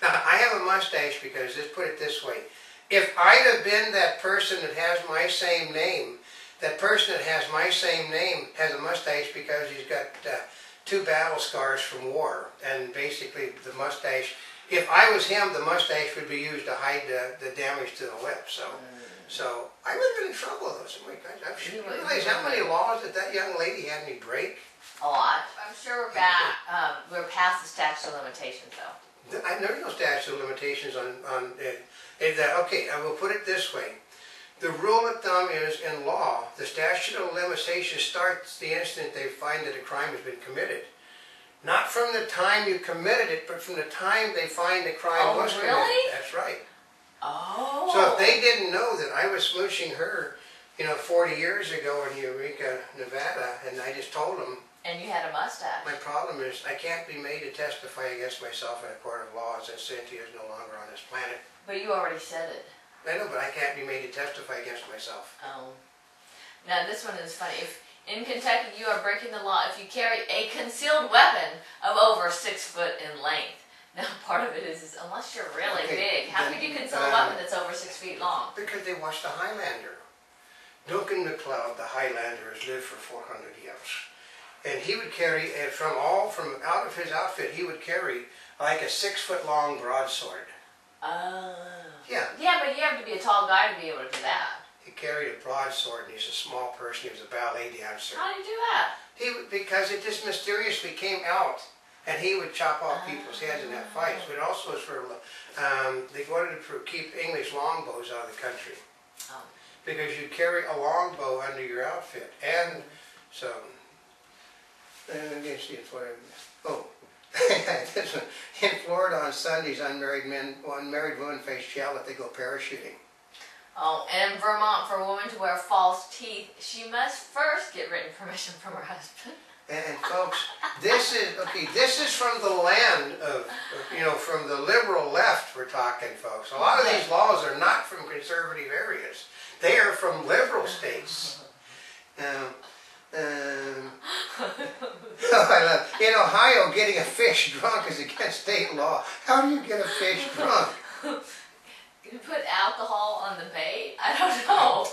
Now, I have a mustache because, let's put it this way. If I'd have been that person that has my same name, that person that has my same name has a mustache because he's got 2 battle scars from war. And basically the mustache, if I was him, the mustache would be used to hide the damage to the lip. So I would have been in trouble with those. You realize how many laws that young lady had me break? A lot. I'm sure we're back. We're past the statute of limitations, though. There's no statute of limitations on okay, I will put it this way. The rule of thumb is, in law, the statute of limitations starts the instant they find that a crime has been committed. Not from the time you committed it, but from the time they find the crime was committed. Really? That's right. Oh. So if they didn't know that I was smooching her, 40 years ago in Eureka, Nevada, and I just told them. And you had a mustache. My problem is I can't be made to testify against myself in a court of law since Cynthia is no longer on this planet. But you already said it. I know, but I can't be made to testify against myself. Oh. Now this one is funny. If in Kentucky you are breaking the law if you carry a concealed weapon of over 6 foot in length. Now part of it is unless you're really big, how could you conceal a weapon that's over 6 feet long? Because they watched the Highlander. Duncan MacLeod, the Highlander, has lived for 400 years. And he would carry, from out of his outfit, he would carry like a 6 foot long broadsword. Yeah. Yeah, but you have to be a tall guy to be able to do that. He carried a broadsword, and he's a small person. He was a ballet dancer. How did you do that? Because it just mysteriously came out, and he would chop off people's heads in that fight. But it also was for, they wanted to keep English longbows out of the country. Oh. Because you carry a longbow under your outfit. And so, let me see if in Florida on Sundays, unmarried women face jail if they go parachuting. Oh, and in Vermont, for a woman to wear false teeth, she must first get written permission from her husband. And folks, this is from the land of, from the liberal left we're talking, folks. A lot of these laws are not from conservative areas. They are from liberal states. In Ohio, getting a fish drunk is against state law. How do you get a fish drunk? You put alcohol on the bait? I don't know.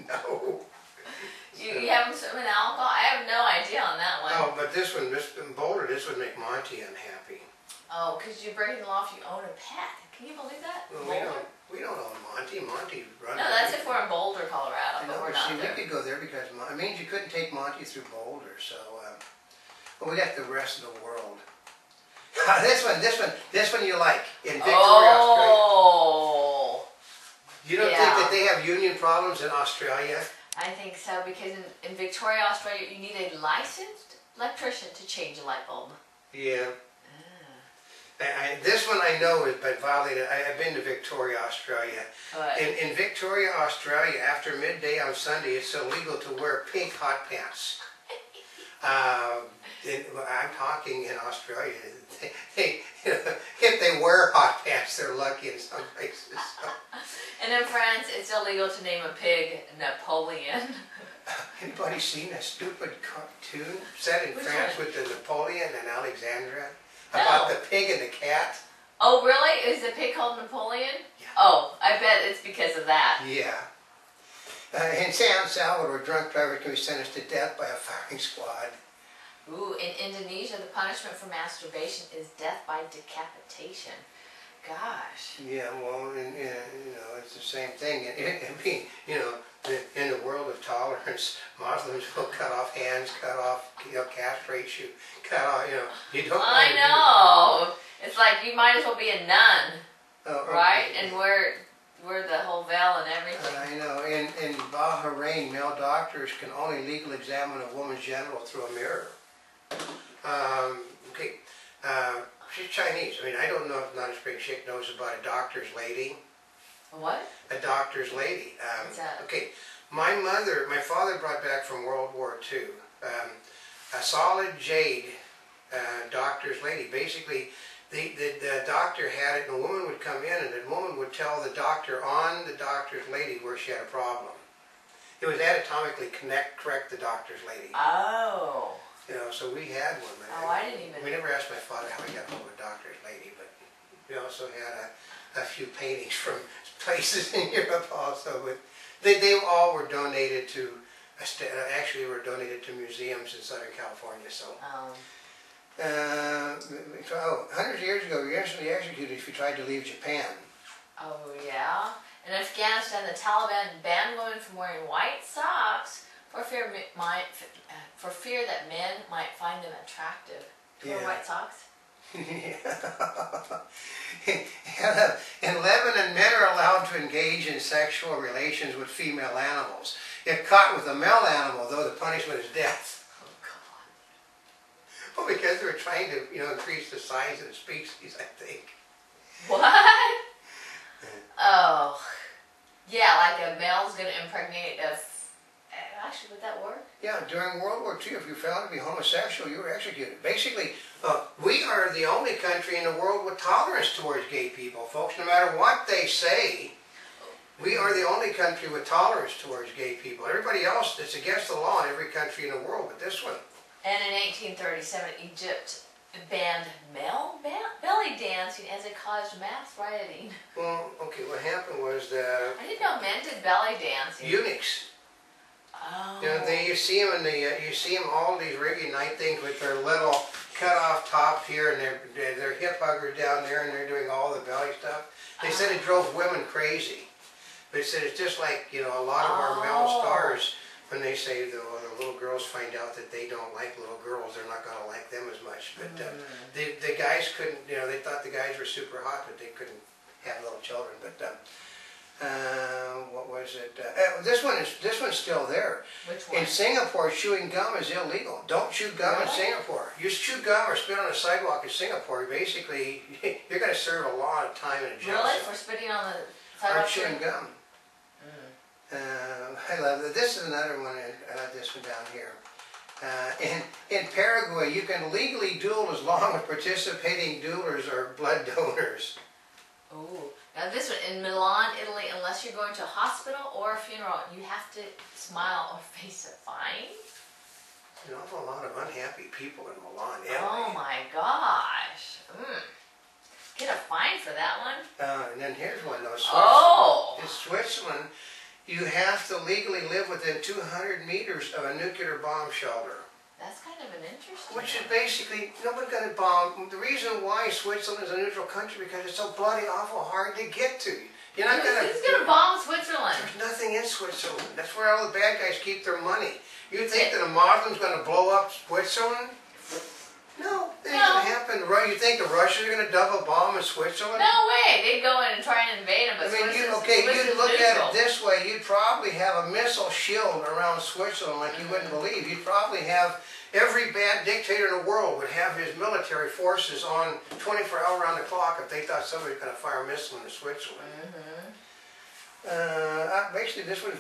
No. You have them swim in alcohol? I have no idea on that one. Oh, but this one, in Boulder, this would make Monty unhappy. Oh, because you're breaking the law if you own a pet. Can you believe that? Well, we don't own Monty. Monty runs. No, that's if we're in Boulder, Colorado, but we're not there. there. We could go there because it means you couldn't take Monty through Boulder. So, well, we got the rest of the world. this one you like in Victoria, Australia. You don't think that they have union problems in Australia? I think so, because in Victoria, Australia, you need a licensed electrician to change a light bulb. Yeah. This one I know has been violated. I've been to Victoria, Australia. In Victoria, Australia, after midday on Sunday, it's illegal to wear pink hot pants. I'm talking in Australia. If they wear hot pants, they're lucky in some places. So. And in France, it's illegal to name a pig Napoleon. Anybody seen a stupid cartoon set in France with the Napoleon and Alexandra? About the pig and the cat? Oh, really? Is the pig called Napoleon? Yeah. Oh, I bet it's because of that. Yeah. In San Salvador, drunk drivers can be sentenced to death by a firing squad. Ooh, in Indonesia, the punishment for masturbation is death by decapitation. Gosh. Yeah, well, it's the same thing. In the world of tolerance, Muslims will cut off hands, cut off, castrate you, cut off, you don't. I know. It's like you might as well be a nun, right? And wear the whole veil and everything. I know. In Bahrain, male doctors can only legally examine a woman's genital through a mirror. She's Chinese. I mean, I don't know if Not a Spring Chick knows about a doctor's lady. A what? A doctor's lady. What's that? Okay, my father brought back from World War II a solid jade doctor's lady. Basically, the doctor had it, and the woman would come in, and the woman would tell the doctor on the doctor's lady where she had a problem. It was anatomically correct the doctor's lady. Oh. So we had one. I didn't even. We never asked my father how he got hold of a doctor's lady, but We also had a few paintings from places in Europe also, but they all were donated to, actually were donated to museums in Southern California, so. 100 years ago, you were actually executed if you tried to leave Japan. Oh yeah. In Afghanistan, the Taliban banned women from wearing white socks for fear that men might find them attractive. Do you wear white socks? In Lebanon, men are allowed to engage in sexual relations with female animals. If caught with a male animal, though, the punishment is death. Oh God. Well, because they were trying to, increase the size of the species, I think. What? Oh. Yeah, like a male's going to impregnate a... Actually, would that work? Yeah, during World War II, if you found to be homosexual, you were executed. Basically, we are the only country in the world with tolerance towards gay people, folks. No matter what they say, we are the only country with tolerance towards gay people. Everybody else, it's against the law in every country in the world, but this one. And in 1837, Egypt banned male belly dancing as it caused mass rioting. Well, okay, what happened was I didn't know men did belly dancing. eunuchs. Oh. You see them in you see them all these Arabian Night things with their little cut off top here and their hip huggers down there, and they're doing all the belly stuff. They said it drove women crazy. They said it's just like, a lot of our male stars, when they say the little girls find out that they don't like little girls, they're not going to like them as much. But the guys couldn't, they thought the guys were super hot, but they couldn't have little children. But what was it? This one's still there. Which one? In Singapore, chewing gum is illegal. Don't chew gum in Singapore. You chew gum or spit on a sidewalk in Singapore, basically, you're going to serve a lot of time in a jail. Really? For spitting on the sidewalk? Or chewing gum. I love it. This is another one. I love this one down here. In Paraguay, you can legally duel as long as participating duelers are blood donors. Oh, now this one, in Milan, Italy, unless you're going to a hospital or a funeral, you have to smile or face a fine. An awful lot of unhappy people in Milan, Italy. Oh my gosh. Get a fine for that one? And then here's one though. In Switzerland, you have to legally live within 200 meters of a nuclear bomb shelter. That's kind of an interesting Which is one. basically, nobody's going to bomb. The reason why Switzerland is a neutral country because it's so bloody awful hard to get to. You're not going to... Who's going to bomb Switzerland? There's nothing in Switzerland. That's where all the bad guys keep their money. You think that a Muslim's going to blow up Switzerland? No, it ain't going to happen. You think the Russians are going to dump a bomb in Switzerland? No way. They'd go in and try and invade them, but you'd look neutral. at it this way. You'd probably have a missile shield around Switzerland like you wouldn't believe. You'd probably have every bad dictator in the world would have his military forces on 24 hours around the clock if they thought somebody was going to fire a missile into Switzerland. Basically, this was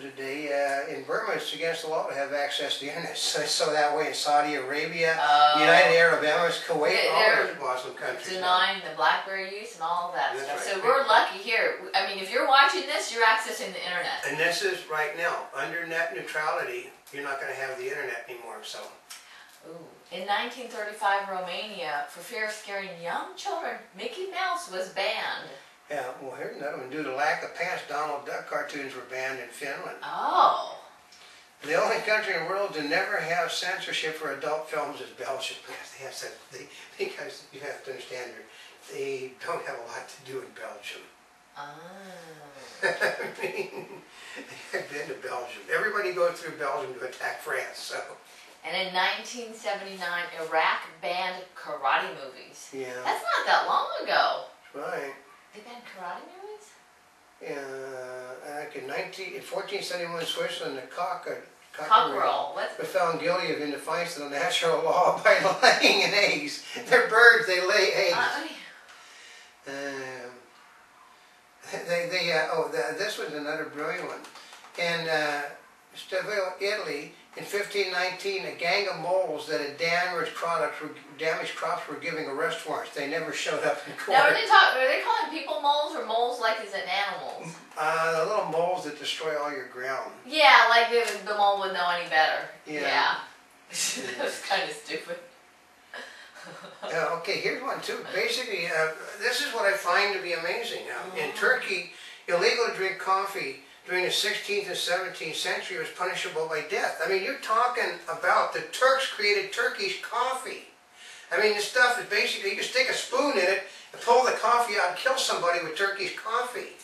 today. In Burma, it's against the law to have access to the internet. So that way in Saudi Arabia, United Arab Emirates, Kuwait, all those Muslim countries. Denying the BlackBerry use and all of that stuff. Right. So we're lucky here. I mean, if you're watching this, you're accessing the internet. And this is right now under net neutrality. You're not going to have the internet anymore. So. Ooh. In 1935, Romania, for fear of scaring young children, Mickey Mouse was banned. Yeah, well, here's another one. Due to lack of pants, Donald Duck cartoons were banned in Finland. Oh. The only country in the world to never have censorship for adult films is Belgium, because they have because you have to understand, they don't have a lot to do in Belgium. I mean, I've been to Belgium. Everybody goes through Belgium to attack France, so. And in 1979, Iraq banned karate movies. Yeah. That's not that long ago. Right. They banned karate movies? Like in 1471, Switzerland, the cockerel were found guilty of in defiance of the natural law by laying in eggs. They're birds, they lay eggs. This was another brilliant one. In Stavile, Italy, in 1519, a gang of moles that had damaged crops were giving arrest warrants. They never showed up in court. Now, are they calling people moles or moles like is it animals? The little moles that destroy all your ground. Yeah, like the mole would know any better. Yeah. That was kind of stupid. Okay, here's one too. Basically, this this is what I find to be amazing. In Turkey, illegal to drink coffee during the 16th and 17th century was punishable by death. I mean, you're talking about the Turks created Turkish coffee. I mean, this stuff is basically, you can stick a spoon in it and pull the coffee out and kill somebody with Turkish coffee.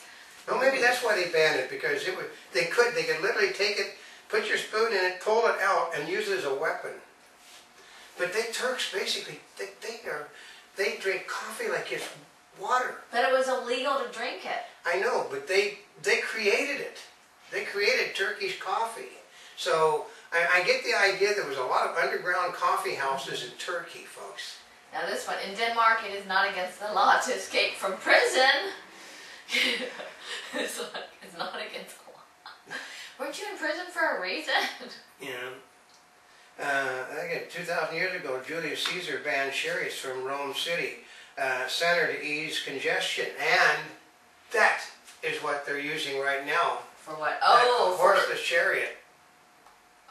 Well, maybe that's why they banned it, because they could literally take it, put your spoon in it, pull it out, and use it as a weapon. But they Turks basically, they drink coffee like it's water. But it was illegal to drink it. I know, but they created it. They created Turkish coffee. So I get the idea there was a lot of underground coffee houses in Turkey, folks. Now this one, in Denmark, it is not against the law to escape from prison. It's not against the law. Weren't you in prison for a reason? Yeah. I think 2,000 years ago, Julius Caesar banned chariots from Rome City Center to ease congestion, and that is what they're using right now. For what? Oh, horseless chariot.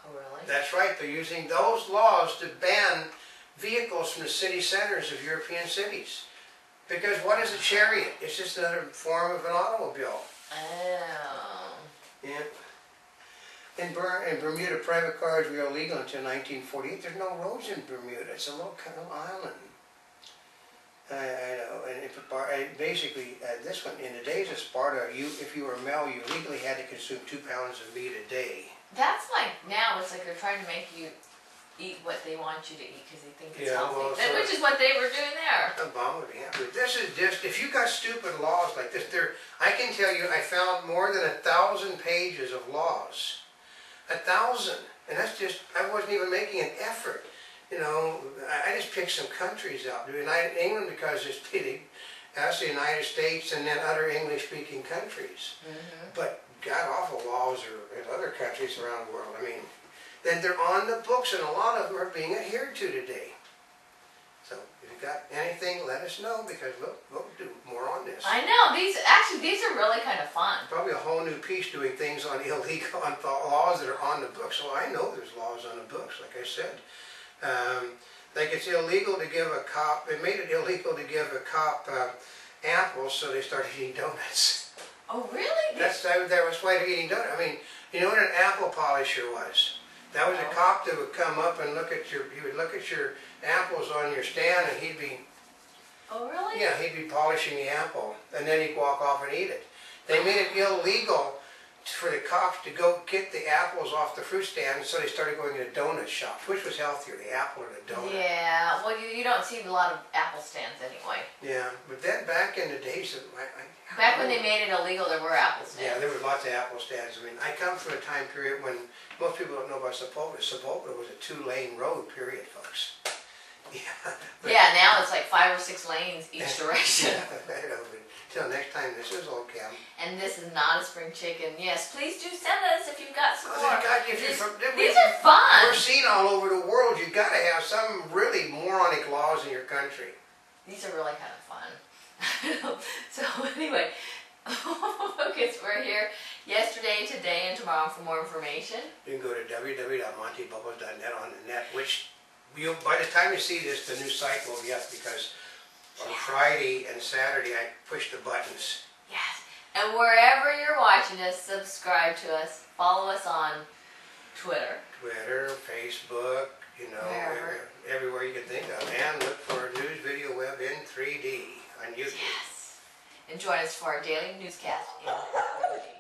Oh, really? That's right. They're using those laws to ban vehicles from the city centers of European cities. Because what is a chariot? It's just another form of an automobile. Oh. Yeah. In Bermuda, private cars were illegal until 1948. There's no roads in Bermuda. It's a little kind of island. I know. And basically, this one, in the days of Sparta, if you were male, you legally had to consume 2 pounds of meat a day. That's like, now it's like they're trying to make you eat what they want you to eat because they think it's healthy. Well, Which is what they were doing there. Abominable, yeah. But this is just, if you got stupid laws like this, I can tell you I found more than 1,000 pages of laws. 1,000. And that's just, I wasn't even making an effort. You know, I just picked some countries out. England, because it's big. That's the United States, and then other English-speaking countries. But god-awful laws are in other countries around the world. I mean, then they're on the books, and a lot of them are being adhered to today. So, if you got anything, let us know, because we'll do more on this. I know, these are really kind of fun. Probably a whole new piece doing things on illegal, on laws that are on the books. So I know there's laws on the books, like I said. Like it's illegal to give a cop, they made it illegal to give a cop apples, so they started eating donuts. Oh, really? That was why they're eating donuts. I mean, you know what an apple polisher was? That was a cop that would come up and he would look at your apples on your stand, and he'd be... Oh, really? Yeah, he'd be polishing the apple, and then he'd walk off and eat it. They made it illegal for the cops to go get the apples off the fruit stand, so they started going to donut shops. Which was healthier, the apple or the donut? Yeah, well, you don't see a lot of apple stands anyway. Yeah, but then back in the days of... Back when they made it illegal, there were apple stands. Yeah, there were lots of apple stands. I mean, I come from a time period when most people don't know about Sepulveda. Sepulveda was a 2-lane road, period, folks. Yeah. Yeah, now it's like 5 or 6 lanes each direction. Until next time, this is Old Cam. And this is not a spring chicken. Yes, please do send us if you've got some more. These are fun. We're seen all over the world. You've got to have some really moronic laws in your country. These are really kind of fun. So anyway, focus. We're here yesterday, today, and tomorrow for more information. You can go to www.montybubbles.net on the net, which by the time you see this, the new site will be up, because on Friday and Saturday I push the buttons. Yes. And wherever you're watching us, subscribe to us. Follow us on Twitter. Facebook, you know, everywhere you can think of. And look for News Video Web in 3D on YouTube. Yes. And join us for our daily newscast in 3D.